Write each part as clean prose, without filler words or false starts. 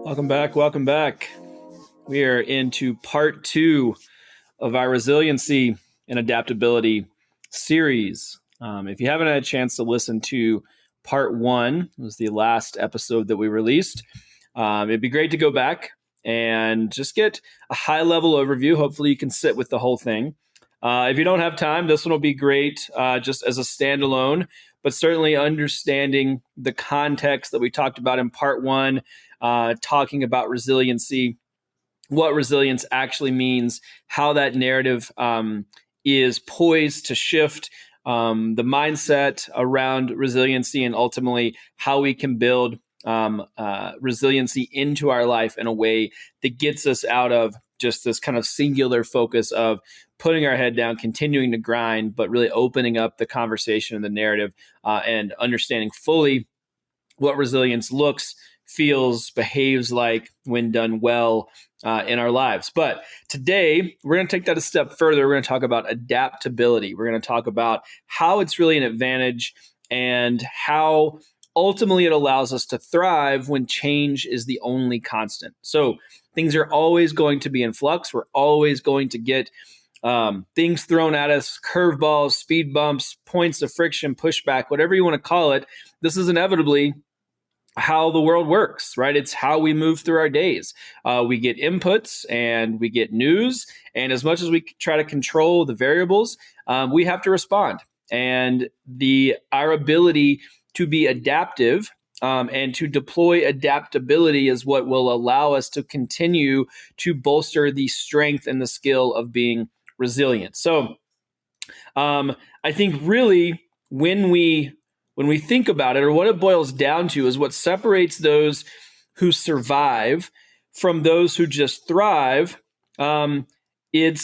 Welcome back. Welcome back. We are into part 2 of our resiliency and adaptability series. If you haven't had a chance to listen to part 1, it was the last episode that we released. It'd be great to go back and just get a high-level overview. Hopefully you can sit with the whole thing. If you don't have time, this one will be great just as a standalone, but certainly understanding the context that we talked about in part 1, talking about resiliency, what resilience actually means, how that narrative is poised to shift the mindset around resiliency, and ultimately how we can build resiliency into our life in a way that gets us out of just this kind of singular focus of putting our head down, continuing to grind, but really opening up the conversation and the narrative and understanding fully what resilience looks, feels, behaves like when done well in our lives. But today, we're going to take that a step further. We're going to talk about adaptability. We're going to talk about how it's really an advantage and how ultimately it allows us to thrive when change is the only constant. So things are always going to be in flux. We're always going to get things thrown at us, curveballs, speed bumps, points of friction, pushback, whatever you want to call it. This is inevitably how the world works, right? It's how we move through our days. We get inputs and we get news. And as much as we try to control the variables, we have to respond. And our ability to be adaptive and to deploy adaptability is what will allow us to continue to bolster the strength and the skill of being resilient. So I think really when we think about it, or what it boils down to, is what separates those who survive from those who just thrive. It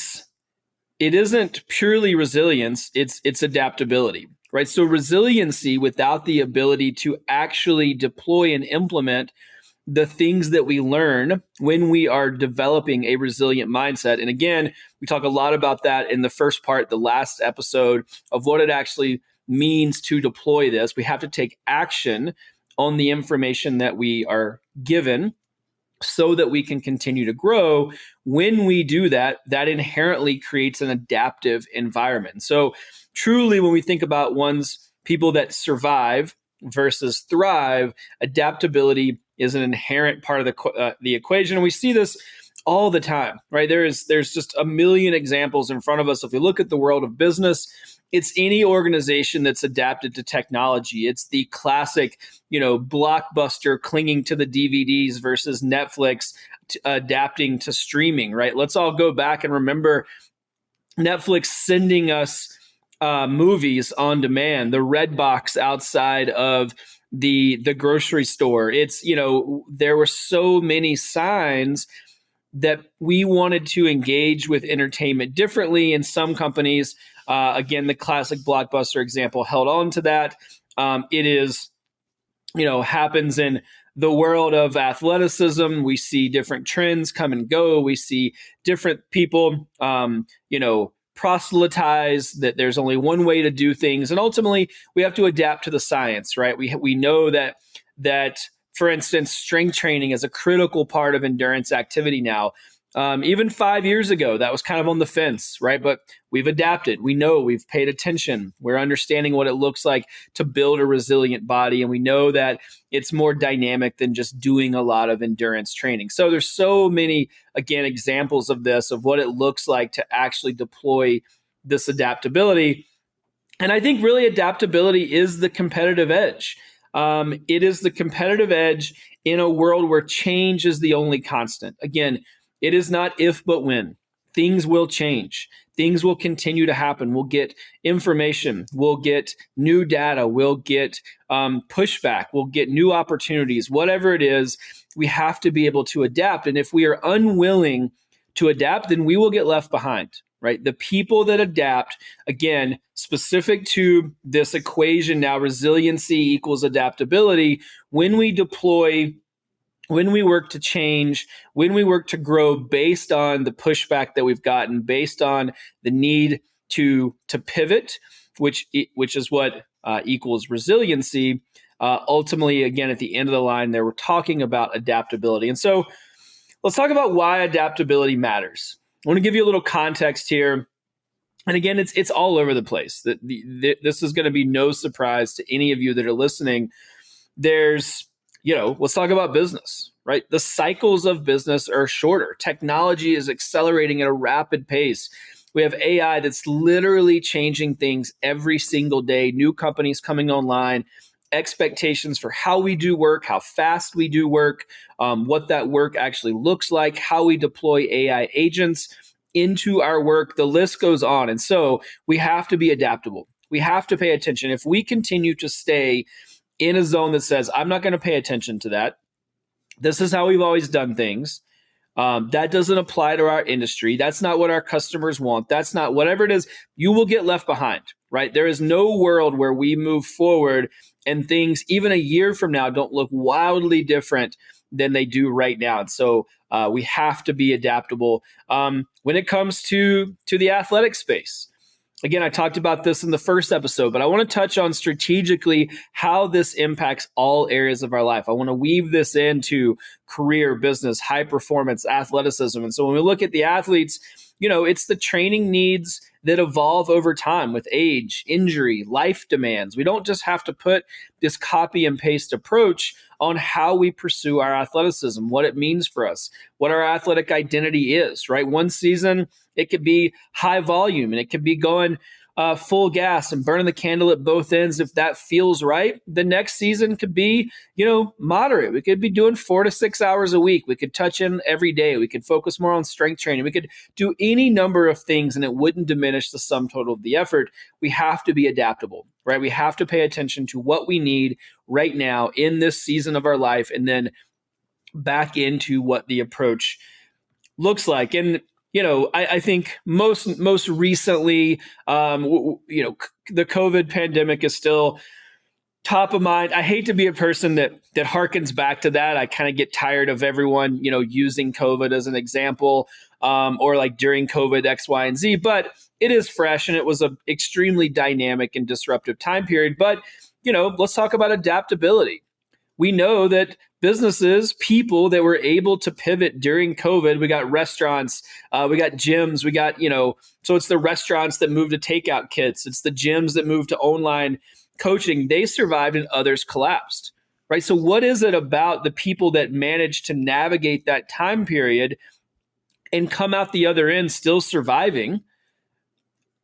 isn't purely resilience, it's adaptability, right? So resiliency without the ability to actually deploy and implement the things that we learn when we are developing a resilient mindset. And again, we talk a lot about that in the first part, the last episode, of what it actually means to deploy this. We have to take action on the information that we are given so that we can continue to grow. When we do that, that inherently creates an adaptive environment. So truly, when we think about people that survive versus thrive, adaptability is an inherent part of the equation. And we see this all the time, right? There's just a million examples in front of us. If we look at the world of business, it's any organization that's adapted to technology. It's the classic, Blockbuster clinging to the DVDs versus Netflix adapting to streaming, right? Let's all go back and remember Netflix sending us movies on demand, the red box outside of the grocery store. It's, there were so many signs that we wanted to engage with entertainment differently. In some companies, again, the classic Blockbuster example held on to that. It is, happens in the world of athleticism. We see different trends come and go. We see different people, proselytize that there's only one way to do things. And ultimately, we have to adapt to the science, right? We know that for instance, strength training is a critical part of endurance activity now. Even 5 years ago, that was kind of on the fence, right? But we've adapted. We know, we've paid attention. We're understanding what it looks like to build a resilient body. And we know that it's more dynamic than just doing a lot of endurance training. So there's so many, again, examples of this, of what it looks like to actually deploy this adaptability. And I think really adaptability is the competitive edge. It is the competitive edge in a world where change is the only constant. Again, it is not if, but when. Things will change. Things will continue to happen. We'll get information. We'll get new data. We'll get pushback. We'll get new opportunities. Whatever it is, we have to be able to adapt. And if we are unwilling to adapt, then we will get left behind, right? The people that adapt, again, specific to this equation now, resiliency equals adaptability. When we deploy, when we work to change, when we work to grow based on the pushback that we've gotten, based on the need to pivot, which is what equals resiliency, ultimately, again, at the end of the line, they were talking about adaptability. And so let's talk about why adaptability matters. I want to give you a little context here. And again, it's all over the place. This is going to be no surprise to any of you that are listening. There's, let's talk about business, right? The cycles of business are shorter. Technology is accelerating at a rapid pace. We have AI that's literally changing things every single day. New companies coming online, expectations for how we do work, how fast we do work, what that work actually looks like, how we deploy AI agents into our work. The list goes on. And so we have to be adaptable. We have to pay attention. If we continue to stay in a zone that says, I'm not going to pay attention to that, this is how we've always done things, that doesn't apply to our industry. That's not what our customers want. That's not whatever it is, you will get left behind, right? There is no world where we move forward and things, even a year from now, don't look wildly different than they do right now. And so we have to be adaptable when it comes to the athletic space. Again, I talked about this in the first episode, but I want to touch on strategically how this impacts all areas of our life. I want to weave this into career, business, high performance, athleticism. And so when we look at the athletes, it's the training needs that evolve over time with age, injury, life demands. We don't just have to put this copy and paste approach on how we pursue our athleticism, what it means for us, what our athletic identity is, right? One season, it could be high volume and it could be going full gas and burning the candle at both ends. If that feels right, the next season could be, moderate. We could be doing 4 to 6 hours a week. We could touch in every day. We could focus more on strength training. We could do any number of things and it wouldn't diminish the sum total of the effort. We have to be adaptable, right? We have to pay attention to what we need right now in this season of our life and then back into what the approach looks like. And I think most recently, the COVID pandemic is still top of mind. I hate to be a person that harkens back to that. I kind of get tired of everyone, using COVID as an example, or like during COVID X, Y, and Z. But it is fresh, and it was an extremely dynamic and disruptive time period. But let's talk about adaptability. We know that businesses, people that were able to pivot during COVID, we got restaurants, we got gyms, we got, so it's the restaurants that moved to takeout kits. It's the gyms that moved to online coaching. They survived and others collapsed, right? So what is it about the people that managed to navigate that time period and come out the other end still surviving?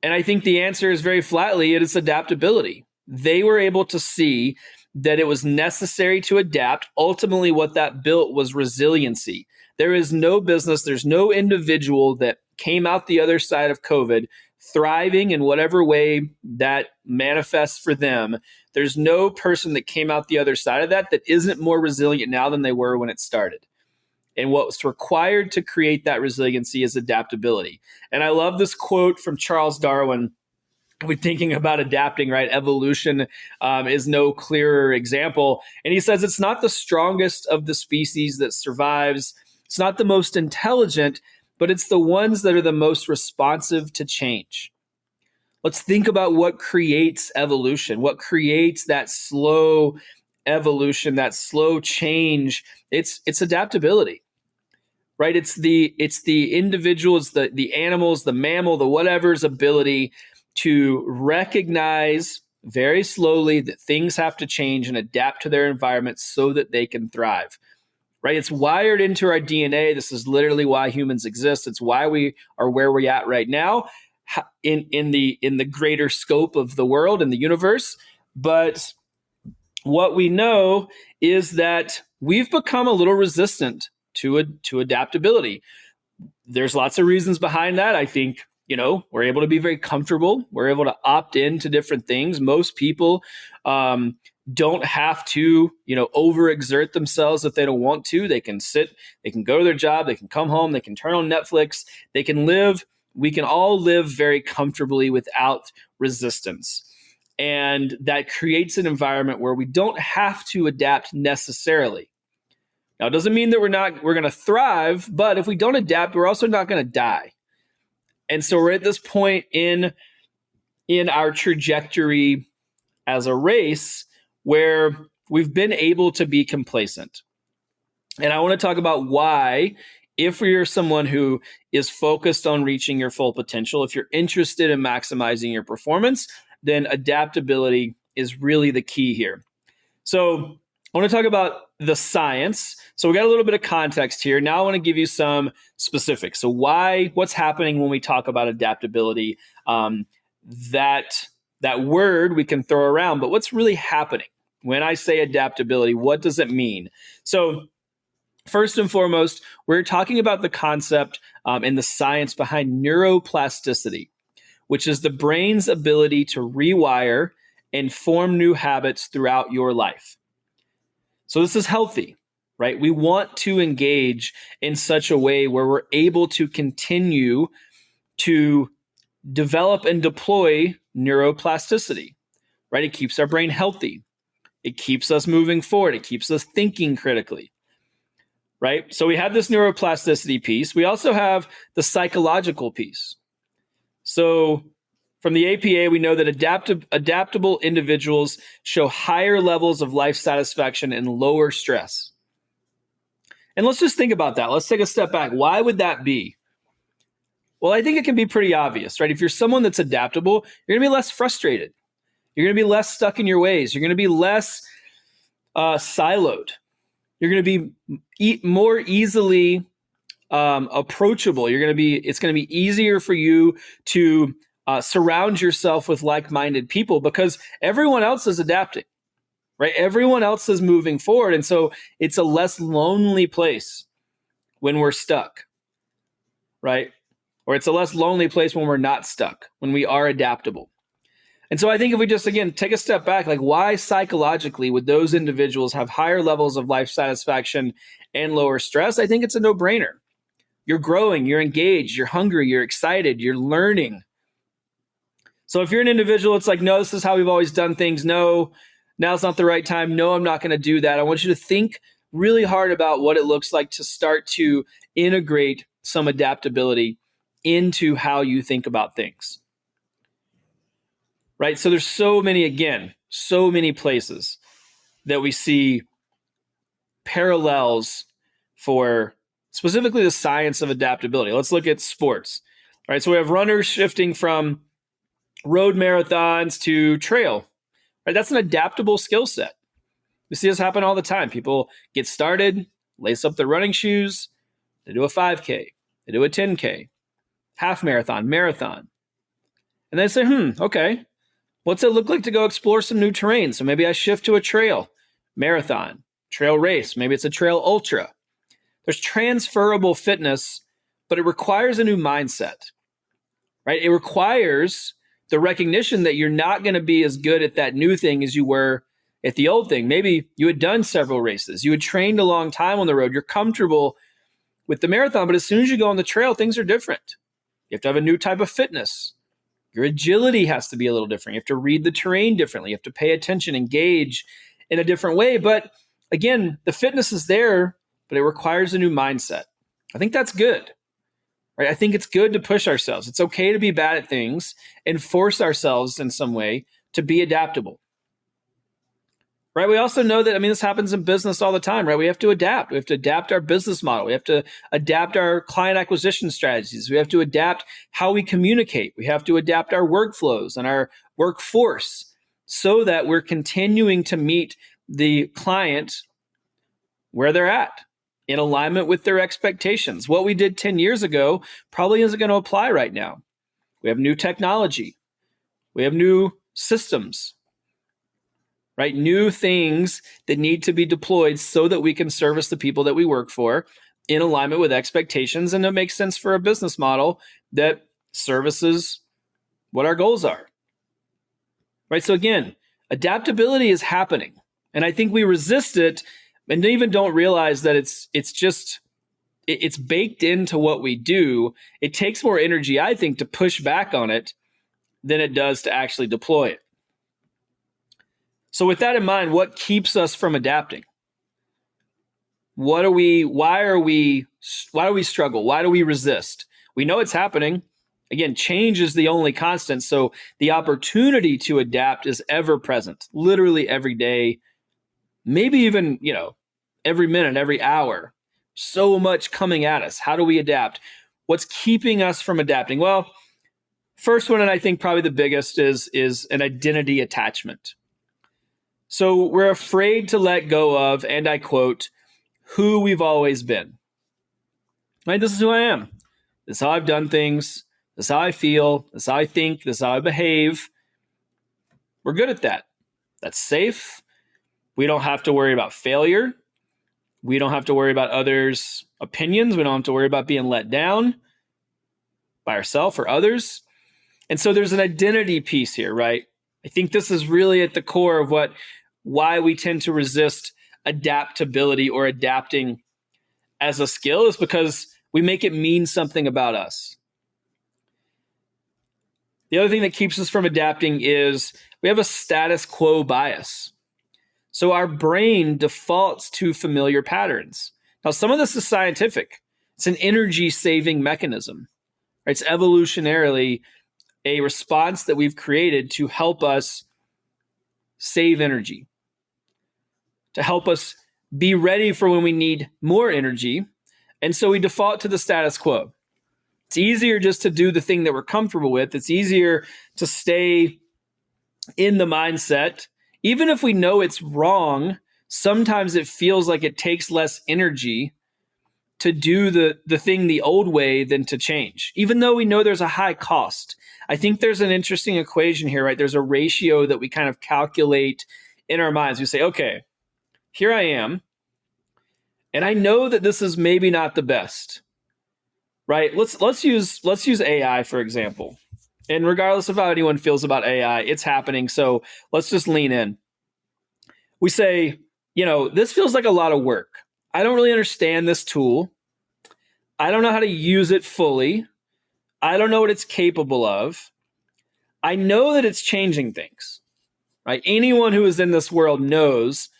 And I think the answer is very flatly, it is adaptability. They were able to see that it was necessary to adapt. Ultimately, what that built was resiliency. There is no business, there's no individual that came out the other side of COVID thriving in whatever way that manifests for them. There's no person that came out the other side of that isn't more resilient now than they were when it started. And what's required to create that resiliency is adaptability. And I love this quote from Charles Darwin. We're thinking about adapting, right? Evolution is no clearer example. And he says it's not the strongest of the species that survives. It's not the most intelligent, but it's the ones that are the most responsive to change. Let's think about what creates evolution, what creates that slow evolution, that slow change. It's adaptability, right? It's the individuals, the animals, the mammal, the whatever's ability to recognize very slowly that things have to change and adapt to their environment so that they can thrive, right? It's wired into our DNA. This is literally why humans exist. It's why we are where we're at right now in the greater scope of the world and the universe. But what we know is that we've become a little resistant to adaptability. There's lots of reasons behind that. I think we're able to be very comfortable. We're able to opt into different things. Most people don't have to, overexert themselves if they don't want to. They can sit, they can go to their job, they can come home, they can turn on Netflix, they can live. We can all live very comfortably without resistance. And that creates an environment where we don't have to adapt necessarily. Now, it doesn't mean that we're going to thrive, but if we don't adapt, we're also not going to die. And so we're at this point in our trajectory as a race where we've been able to be complacent. And I want to talk about why, if you're someone who is focused on reaching your full potential, if you're interested in maximizing your performance, then adaptability is really the key here. So I want to talk about the science. So we got a little bit of context here. Now I want to give you some specifics. So what's happening when we talk about adaptability? That word we can throw around, but what's really happening when I say adaptability? What does it mean? So first and foremost, we're talking about the concept and the science behind neuroplasticity, which is the brain's ability to rewire and form new habits throughout your life. So this is healthy, right? We want to engage in such a way where we're able to continue to develop and deploy neuroplasticity, right? It keeps our brain healthy. It keeps us moving forward. It keeps us thinking critically, right? So we have this neuroplasticity piece. We also have the psychological piece. So from the APA, we know that adaptable individuals show higher levels of life satisfaction and lower stress. And let's just think about that. Let's take a step back. Why would that be? Well, I think it can be pretty obvious, right? If you're someone that's adaptable, you're going to be less frustrated. You're going to be less stuck in your ways. You're going to be less siloed. You're going to be more easily approachable. It's going to be easier for you to surround yourself with like-minded people because everyone else is adapting, right? Everyone else is moving forward. And so it's a less lonely place when we're stuck, right? Or it's a less lonely place when we're not stuck, when we are adaptable. And so I think if we just, again, take a step back, like why psychologically would those individuals have higher levels of life satisfaction and lower stress? I think it's a no-brainer. You're growing, you're engaged, you're hungry, you're excited, you're learning. So if you're an individual, it's like, no, this is how we've always done things. No, now's not the right time. No, I'm not going to do that. I want you to think really hard about what it looks like to start to integrate some adaptability into how you think about things. Right? So there's so many places that we see parallels for specifically the science of adaptability. Let's look at sports. All right, so we have runners shifting from road marathons to trail. Right? That's an adaptable skill set. We see this happen all the time. People get started, lace up their running shoes, they do a 5K, they do a 10K, half marathon, marathon. And they say, okay, what's it look like to go explore some new terrain? So maybe I shift to a trail marathon, trail race. Maybe it's a trail ultra. There's transferable fitness, but it requires a new mindset, right? It requires the recognition that you're not going to be as good at that new thing as you were at the old thing. Maybe you had done several races. You had trained a long time on the road. You're comfortable with the marathon, but as soon as you go on the trail, things are different. You have to have a new type of fitness. Your agility has to be a little different. You have to read the terrain differently. You have to pay attention, engage in a different way. But again, the fitness is there, but it requires a new mindset. I think that's good. Right? I think it's good to push ourselves. It's okay to be bad at things and force ourselves in some way to be adaptable. Right? We also know that, this happens in business all the time, right? We have to adapt. We have to adapt our business model. We have to adapt our client acquisition strategies. We have to adapt how we communicate. We have to adapt our workflows and our workforce so that we're continuing to meet the client where they're at, in alignment with their expectations. What we did 10 years ago probably isn't going to apply right now. We have new technology. We have new systems, right? New things that need to be deployed so that we can service the people that we work for in alignment with expectations, and it makes sense for a business model that services what our goals are, right? So again, adaptability is happening, and I think we resist it and even don't realize that it's baked into what we do. It takes more energy, I think, to push back on it than it does to actually deploy it. So with that in mind, what keeps us from adapting? Why do we struggle? Why do we resist? We know it's happening. Again, change is the only constant. So the opportunity to adapt is ever present, literally every day, maybe even, every minute, every hour. So much coming at us. How do we adapt? What's keeping us from adapting? Well, first one, and I think probably the biggest, is an identity attachment. So we're afraid to let go of, and I quote, who we've always been. Right? This is who I am. This is how I've done things. This is how I feel. This is how I think. This is how I behave. We're good at that. That's safe. We don't have to worry about failure. We don't have to worry about others' opinions. We don't have to worry about being let down by ourselves or others. And so there's an identity piece here, right? I think this is really at the core of why we tend to resist adaptability or adapting as a skill, is because we make it mean something about us. The other thing that keeps us from adapting is we have a status quo bias. So our brain defaults to familiar patterns. Now, some of this is scientific. It's an energy-saving mechanism. Right? It's evolutionarily a response that we've created to help us save energy, to help us be ready for when we need more energy. And so we default to the status quo. It's easier just to do the thing that we're comfortable with. It's easier to stay in the mindset. Even if we know it's wrong, sometimes it feels like it takes less energy to do the thing the old way than to change, even though we know there's a high cost. I think there's an interesting equation here, right? There's a ratio that we kind of calculate in our minds. We say, okay, here I am, and I know that this is maybe not the best, right? Let's use AI, for example. And regardless of how anyone feels about AI, it's happening. So let's just lean in. We say, this feels like a lot of work. I don't really understand this tool. I don't know how to use it fully. I don't know what it's capable of. I know that it's changing things, right? Anyone who is in this world knows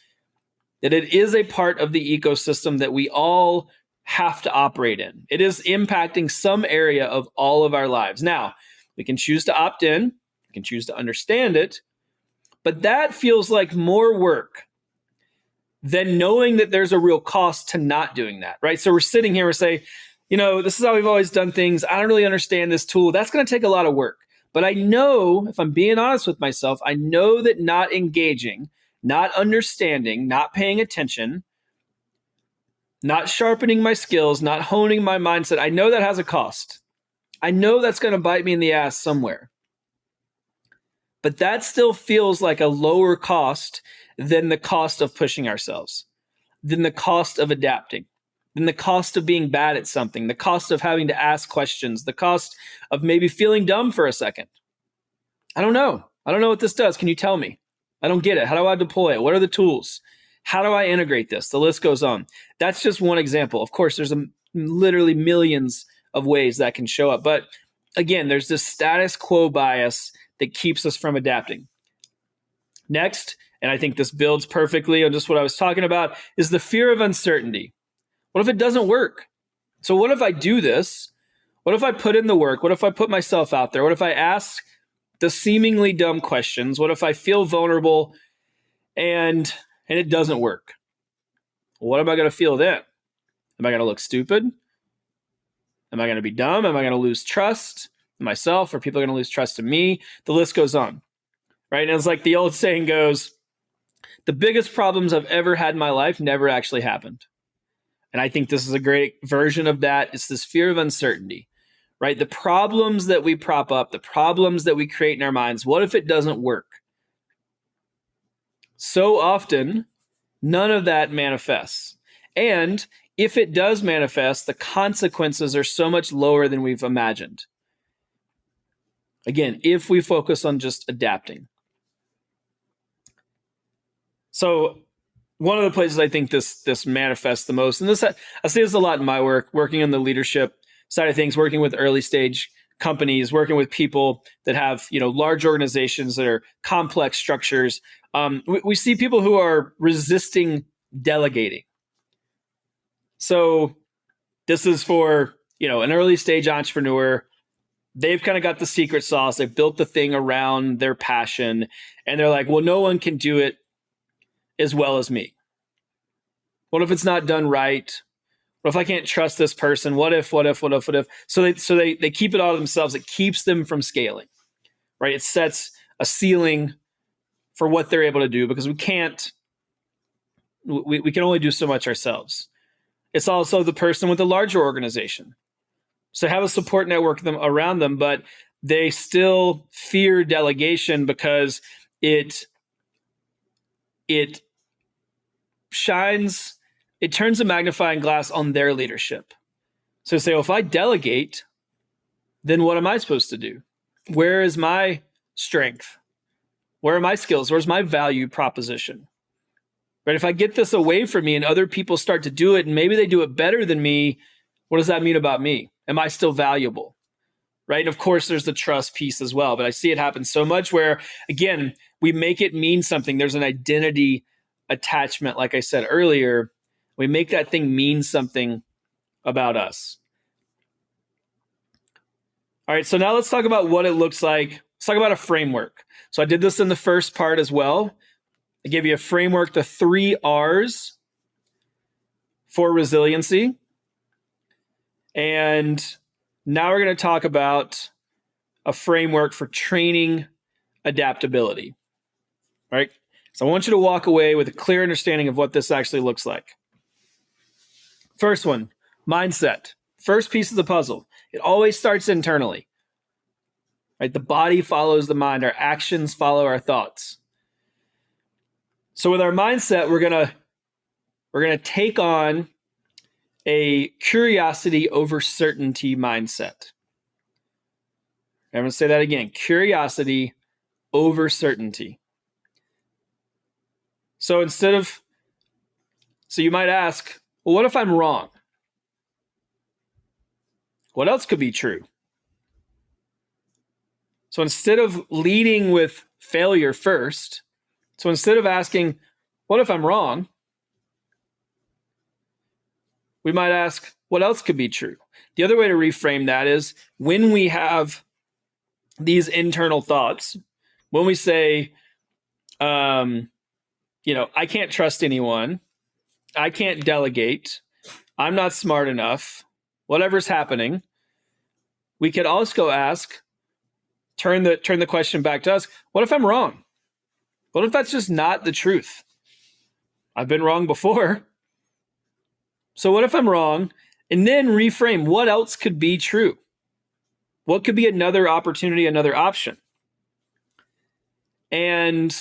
that it is a part of the ecosystem that we all have to operate in. It is impacting some area of all of our lives. Now, we can choose to opt in. We can choose to understand it. But that feels like more work than knowing that there's a real cost to not doing that, right? So we're sitting here and say, this is how we've always done things. I don't really understand this tool. That's going to take a lot of work. But I know, if I'm being honest with myself, I know that not engaging, not understanding, not paying attention, not sharpening my skills, not honing my mindset, I know that has a cost. I know that's going to bite me in the ass somewhere. But that still feels like a lower cost than the cost of pushing ourselves, than the cost of adapting, than the cost of being bad at something, the cost of having to ask questions, the cost of maybe feeling dumb for a second. I don't know. I don't know what this does. Can you tell me? I don't get it. How do I deploy it? What are the tools? How do I integrate this? The list goes on. That's just one example. Of course, there's literally millions of ways that can show up. But again, there's this status quo bias that keeps us from adapting. Next, and I think this builds perfectly on just what I was talking about, is the fear of uncertainty. What if it doesn't work? So what if I do this? What if I put in the work? What if I put myself out there? What if I ask the seemingly dumb questions? What if I feel vulnerable and it doesn't work? What am I going to feel then? Am I going to look stupid? Am I going to be dumb? Am I going to lose trust in myself? Are people going to lose trust in me? The list goes on, right? And it's like the old saying goes, the biggest problems I've ever had in my life never actually happened. And I think this is a great version of that. It's this fear of uncertainty, right? The problems that we prop up, the problems that we create in our minds, what if it doesn't work? So often, none of that manifests. And if it does manifest, the consequences are so much lower than we've imagined. Again, if we focus on just adapting. So one of the places I think this manifests the most, and I see this a lot in my work, working on the leadership side of things, working with early stage companies, working with people that have large organizations that are complex structures. We see people who are resisting delegating. So this is for an early stage entrepreneur. They've kind of got the secret sauce. They've built the thing around their passion, and they're like, well, no one can do it as well as me. What if it's not done right? What if I can't trust this person? What if? So they keep it all to themselves. It keeps them from scaling, right? It sets a ceiling for what they're able to do because we can only do so much ourselves. It's also the person with a larger organization. So have a support network around them, but they still fear delegation because it turns a magnifying glass on their leadership. So say, well, if I delegate, then what am I supposed to do? Where is my strength? Where are my skills? Where's my value proposition? Right? If I get this away from me and other people start to do it and maybe they do it better than me, what does that mean about me? Am I still valuable? Right? And of course, there's the trust piece as well. But I see it happen so much where, again, we make it mean something. There's an identity attachment, like I said earlier. We make that thing mean something about us. All right, so now let's talk about what it looks like. Let's talk about a framework. So I did this in the first part as well. I gave you a framework, the 3 R's for resiliency. And now we're going to talk about a framework for training adaptability. All right? So I want you to walk away with a clear understanding of what this actually looks like. First one, mindset. First piece of the puzzle. It always starts internally. Right? The body follows the mind. Our actions follow our thoughts. So with our mindset, we're gonna take on a curiosity over certainty mindset. I'm going to say that again. Curiosity over certainty. So you might ask, well, what if I'm wrong? What else could be true? So instead of leading with failure first, so instead of asking, what if I'm wrong? We might ask, what else could be true? The other way to reframe that is when we have these internal thoughts, when we say, I can't trust anyone, I can't delegate, I'm not smart enough, whatever's happening, we could also ask, turn the question back to us, what if I'm wrong? What if that's just not the truth? I've been wrong before. So what if I'm wrong? And then reframe, what else could be true? What could be another opportunity, another option? And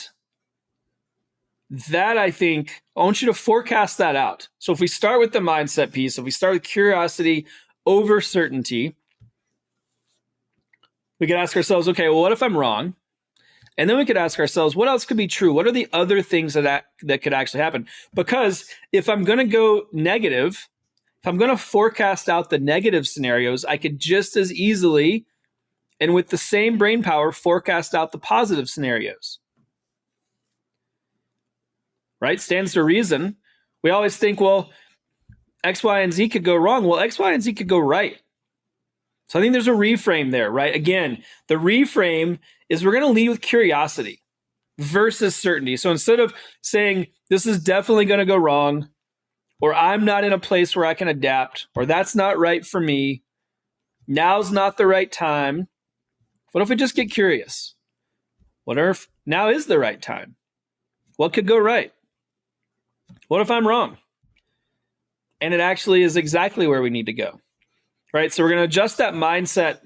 that, I think, I want you to forecast that out. So if we start with the mindset piece, if we start with curiosity over certainty, we could ask ourselves, okay, well, what if I'm wrong? And then we could ask ourselves, what else could be true? What are the other things that could actually happen? Because if I'm going to go negative, if I'm going to forecast out the negative scenarios, I could just as easily, and with the same brain power, forecast out the positive scenarios. Right? Stands to reason. We always think, well, X, Y, and Z could go wrong. Well, X, Y, and Z could go right. So I think there's a reframe there, right? Again, the reframe is we're going to lead with curiosity versus certainty. So instead of saying, this is definitely going to go wrong, or I'm not in a place where I can adapt, or that's not right for me, now's not the right time, what if we just get curious? What if now is the right time? What could go right? What if I'm wrong? And it actually is exactly where we need to go. Right? So we're going to adjust that mindset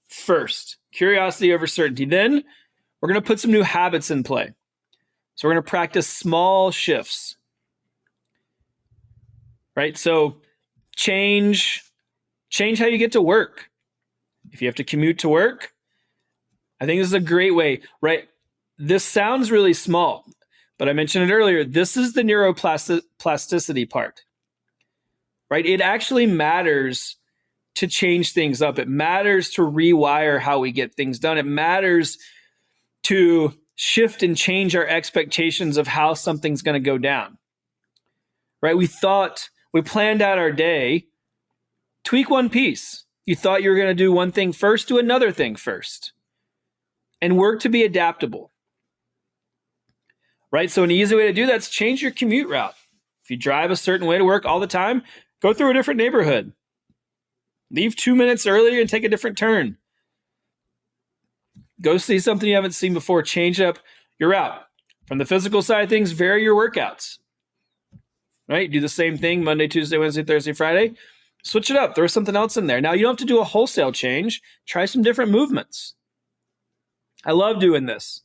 first, curiosity over certainty. Then we're going to put some new habits in play. So we're going to practice small shifts. Right? So change how you get to work. If you have to commute to work, I think this is a great way, right? This sounds really small, but I mentioned it earlier. This is the neuroplasticity part, right? It actually matters to change things up. It matters to rewire how we get things done. It matters to shift and change our expectations of how something's going to go down, right? We planned out our day, tweak one piece. You thought you were going to do one thing first, do another thing first, and work to be adaptable, right? So an easy way to do that is change your commute route. If you drive a certain way to work all the time, go through a different neighborhood. Leave 2 minutes earlier and take a different turn. Go see something you haven't seen before. Change up your route. From the physical side of things, vary your workouts. Right? Do the same thing Monday, Tuesday, Wednesday, Thursday, Friday. Switch it up. Throw something else in there. Now, you don't have to do a wholesale change. Try some different movements. I love doing this.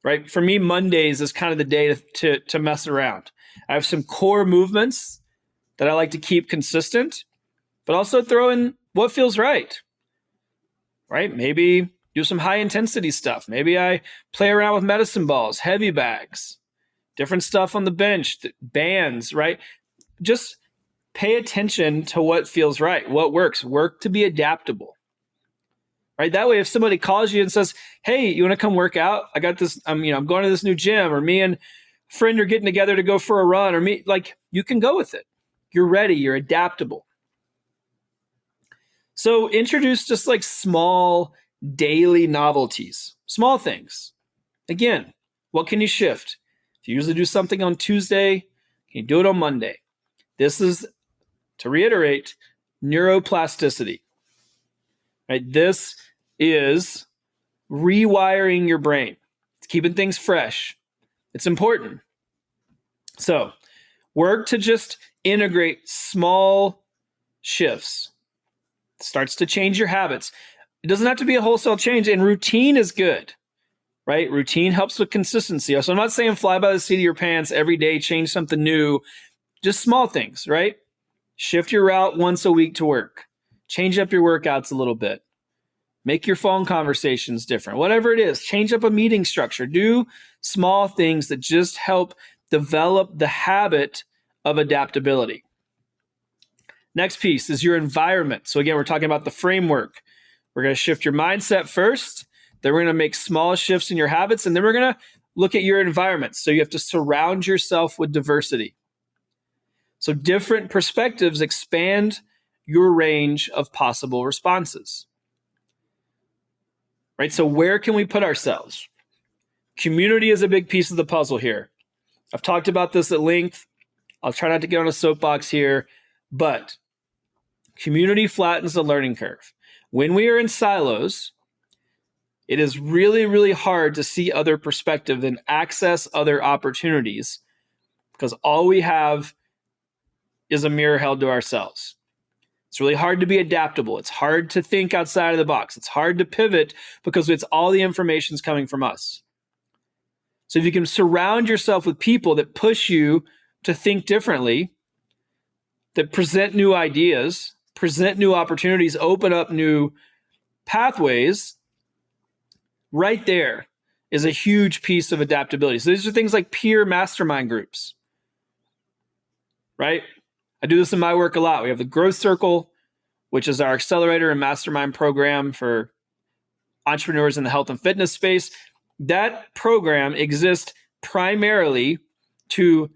Right? For me, Mondays is kind of the day to mess around. I have some core movements that I like to keep consistent, but also throw in what feels right. Right? Maybe do some high intensity stuff. Maybe I play around with medicine balls, heavy bags, different stuff on the bench, bands, right? Just pay attention to what feels right, what works. Work to be adaptable. Right? That way, if somebody calls you and says, "Hey, you want to come work out? I got this, I'm going to this new gym," or me and a friend are getting together to go for a run, or you can go with it. You're ready, you're adaptable. So introduce just like small daily novelties, small things. Again, what can you shift? If you usually do something on Tuesday, can you do it on Monday? This is, to reiterate, neuroplasticity. Right? This is rewiring your brain. It's keeping things fresh. It's important. So work to just integrate small shifts. It starts to change your habits. It doesn't have to be a wholesale change, and routine is good, right? Routine helps with consistency. So I'm not saying fly by the seat of your pants every day, change something new, just small things, right? Shift your route once a week to work. Change up your workouts a little bit. Make your phone conversations different. Whatever it is, change up a meeting structure. Do small things that just help develop the habit of adaptability. Next piece is your environment. So again, we're talking about the framework. We're going to shift your mindset first. Then we're going to make small shifts in your habits. And then we're going to look at your environment. So you have to surround yourself with diversity. So different perspectives expand your range of possible responses. Right? So where can we put ourselves? Community is a big piece of the puzzle here. I've talked about this at length. I'll try not to get on a soapbox here, but community flattens the learning curve. When we are in silos, it is really, really hard to see other perspectives and access other opportunities because all we have is a mirror held to ourselves. It's really hard to be adaptable. It's hard to think outside of the box. It's hard to pivot because it's all the information's coming from us. So if you can surround yourself with people that push you to think differently, that present new ideas, present new opportunities, open up new pathways, right there is a huge piece of adaptability. So these are things like peer mastermind groups, right? I do this in my work a lot. We have the Growth Circle, which is our accelerator and mastermind program for entrepreneurs in the health and fitness space. That program exists primarily to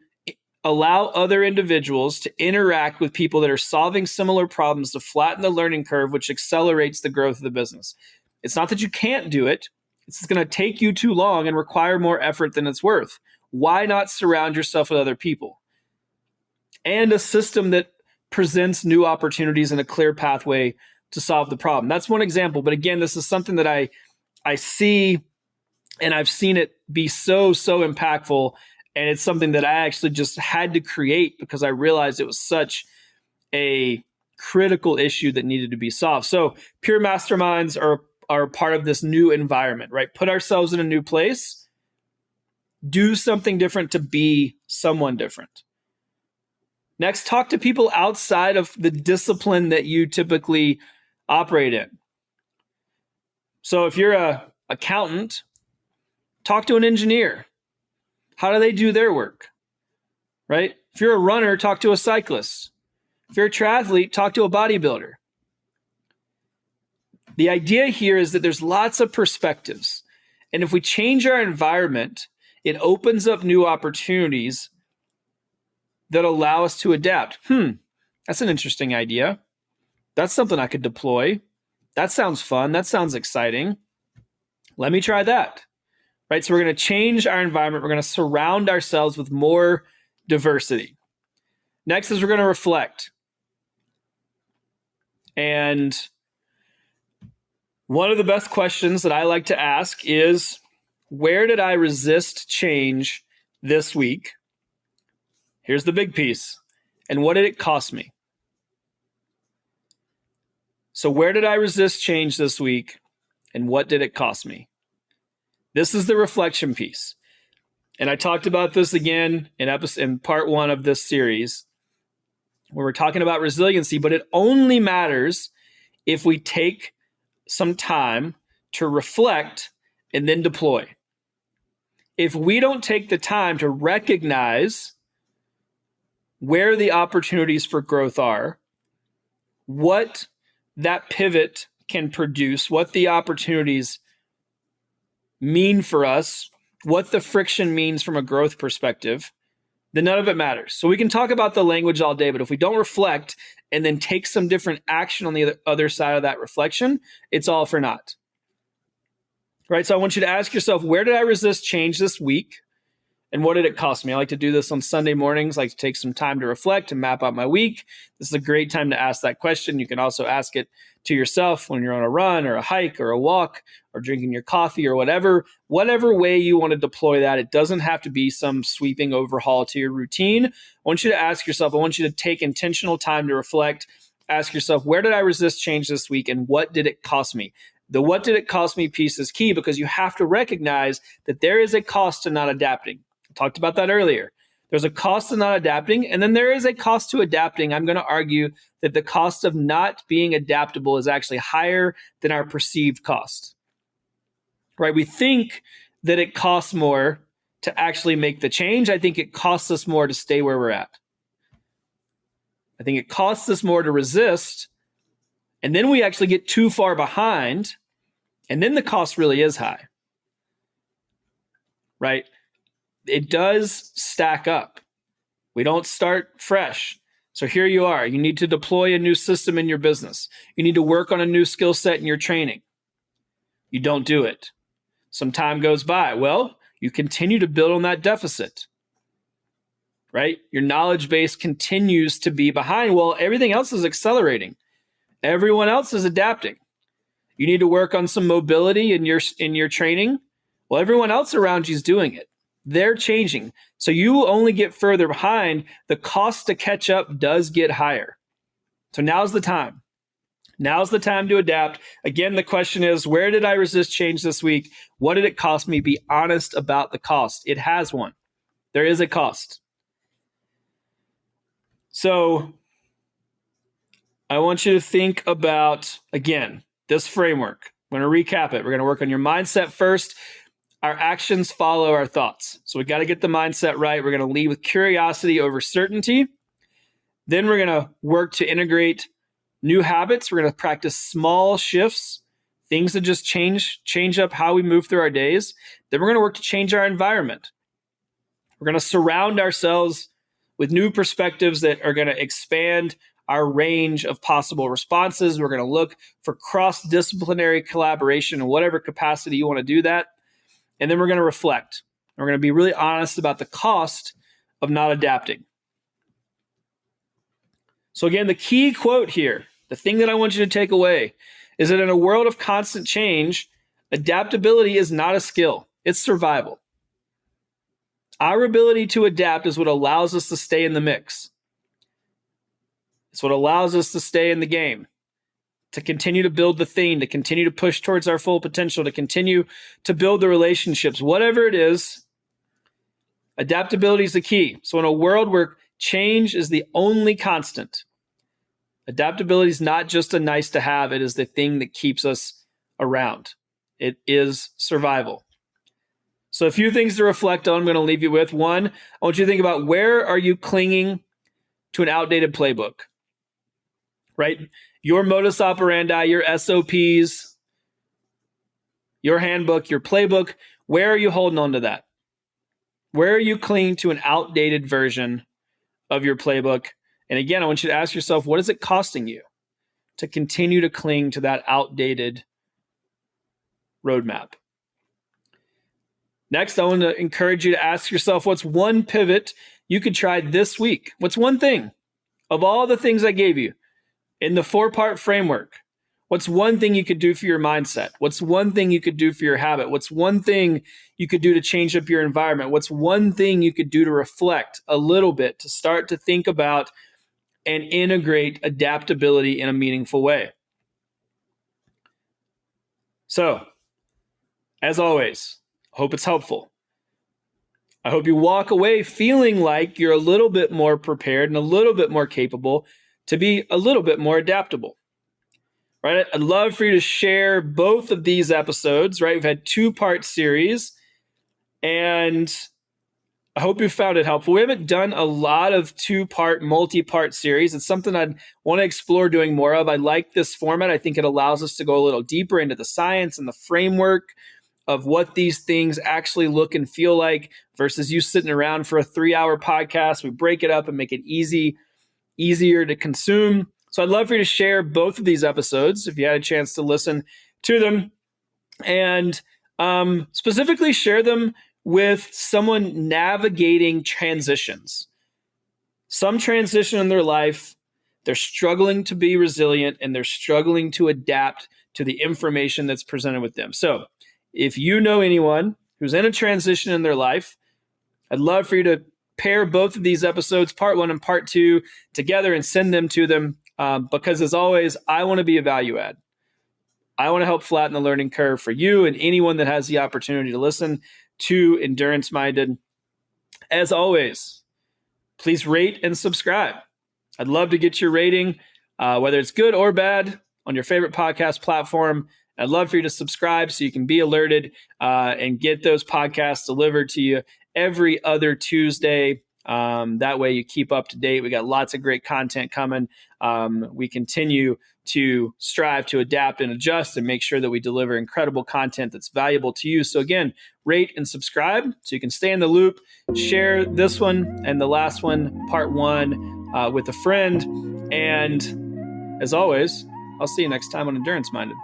allow other individuals to interact with people that are solving similar problems to flatten the learning curve, which accelerates the growth of the business. It's not that you can't do it. It's going to take you too long and require more effort than it's worth. Why not surround yourself with other people? And a system that presents new opportunities and a clear pathway to solve the problem. That's one example. But again, this is something that I see, and I've seen it be so impactful. And it's something that I actually just had to create because I realized it was such a critical issue that needed to be solved. So peer masterminds are part of this new environment, right? Put ourselves in a new place, do something different to be someone different. Next, talk to people outside of the discipline that you typically operate in. So if you're an accountant, talk to an engineer. How do they do their work, right? If you're a runner, talk to a cyclist. If you're a triathlete, talk to a bodybuilder. The idea here is that there's lots of perspectives. And if we change our environment, it opens up new opportunities that allow us to adapt. That's an interesting idea. That's something I could deploy. That sounds fun. That sounds exciting. Let me try that. Right? So we're going to change our environment. We're going to surround ourselves with more diversity. Next is we're going to reflect. And one of the best questions that I like to ask is, where did I resist change this week? Here's the big piece. And what did it cost me? So where did I resist change this week? And what did it cost me? This is the reflection piece. And I talked about this again in part 1 of this series, where we're talking about resiliency, but it only matters if we take some time to reflect and then deploy. If we don't take the time to recognize where the opportunities for growth are, what that pivot can produce, what the opportunities mean for us, what the friction means from a growth perspective, then none of it matters. So we can talk about the language all day, but if we don't reflect and then take some different action on the other side of that reflection, it's all for naught. Right? So I want you to ask yourself, where did I resist change this week? And what did it cost me? I like to do this on Sunday mornings. I like to take some time to reflect and map out my week. This is a great time to ask that question. You can also ask it to yourself when you're on a run or a hike or a walk or drinking your coffee or whatever way you want to deploy that. It doesn't have to be some sweeping overhaul to your routine. I want you to ask yourself, I want you to take intentional time to reflect. Ask yourself, where did I resist change this week and what did it cost me? The what did it cost me piece is key because you have to recognize that there is a cost to not adapting. Talked about that earlier. There's a cost to not adapting, and then there is a cost to adapting. I'm going to argue that the cost of not being adaptable is actually higher than our perceived cost. Right? We think that it costs more to actually make the change. I think it costs us more to stay where we're at. I think it costs us more to resist, and then we actually get too far behind, and then the cost really is high. Right? It does stack up. We don't start fresh. So here you are. You need to deploy a new system in your business. You need to work on a new skill set in your training. You don't do it. Some time goes by. Well, you continue to build on that deficit, right? Your knowledge base continues to be behind. Well, everything else is accelerating. Everyone else is adapting. You need to work on some mobility in your training. Well, everyone else around you is doing it. They're changing. So you only get further behind. The cost to catch up does get higher. So now's the time. Now's the time to adapt. Again, the question is, where did I resist change this week? What did it cost me? Be honest about the cost. It has one. There is a cost. So I want you to think about, again, this framework. I'm going to recap it. We're going to work on your mindset first. Our actions follow our thoughts. So we got to get the mindset right. We're going to lead with curiosity over certainty. Then we're going to work to integrate new habits. We're going to practice small shifts, things that just change up how we move through our days. Then we're going to work to change our environment. We're going to surround ourselves with new perspectives that are going to expand our range of possible responses. We're going to look for cross-disciplinary collaboration in whatever capacity you want to do that. And then we're going to reflect. We're going to be really honest about the cost of not adapting. So again, the key quote here, the thing that I want you to take away, is that in a world of constant change, adaptability is not a skill, it's survival. Our ability to adapt is what allows us to stay in the mix. It's what allows us to stay in the game, to continue to build the thing, to continue to push towards our full potential, to continue to build the relationships. Whatever it is, adaptability is the key. So in a world where change is the only constant, adaptability is not just a nice to have, it is the thing that keeps us around. It is survival. So a few things to reflect on I'm going to leave you with. One, I want you to think about, where are you clinging to an outdated playbook? Right? Your modus operandi, your SOPs, your handbook, your playbook, where are you holding on to that? Where are you clinging to an outdated version of your playbook? And again, I want you to ask yourself, what is it costing you to continue to cling to that outdated roadmap? Next, I want to encourage you to ask yourself, what's one pivot you could try this week? What's one thing of all the things I gave you in the 4-part framework? What's one thing you could do for your mindset? What's one thing you could do for your habit? What's one thing you could do to change up your environment? What's one thing you could do to reflect a little bit, to start to think about and integrate adaptability in a meaningful way? So, as always, I hope it's helpful. I hope you walk away feeling like you're a little bit more prepared and a little bit more capable to be a little bit more adaptable. Right? I'd love for you to share both of these episodes, right? We've had 2-part series, and I hope you found it helpful. We haven't done a lot of 2-part, multi-part series. It's something I'd want to explore doing more of. I like this format. I think it allows us to go a little deeper into the science and the framework of what these things actually look and feel like versus you sitting around for a 3-hour podcast. We break it up and make it easier to consume. So I'd love for you to share both of these episodes if you had a chance to listen to them, and specifically share them with someone navigating transitions. Some transition in their life, they're struggling to be resilient and they're struggling to adapt to the information that's presented with them. So if you know anyone who's in a transition in their life, I'd love for you to pair both of these episodes, part 1 and part 2, together and send them to them. Because as always, I want to be a value add. I want to help flatten the learning curve for you and anyone that has the opportunity to listen to Endurance Minded. As always, please rate and subscribe. I'd love to get your rating, whether it's good or bad, on your favorite podcast platform. I'd love for you to subscribe so you can be alerted and get those podcasts delivered to you every other Tuesday. That way you keep up to date. We got lots of great content coming. We continue to strive to adapt and adjust and make sure that we deliver incredible content that's valuable to you. So again, rate and subscribe so you can stay in the loop. Share this one and the last one, part 1, with a friend. And as always, I'll see you next time on Endurance Minded.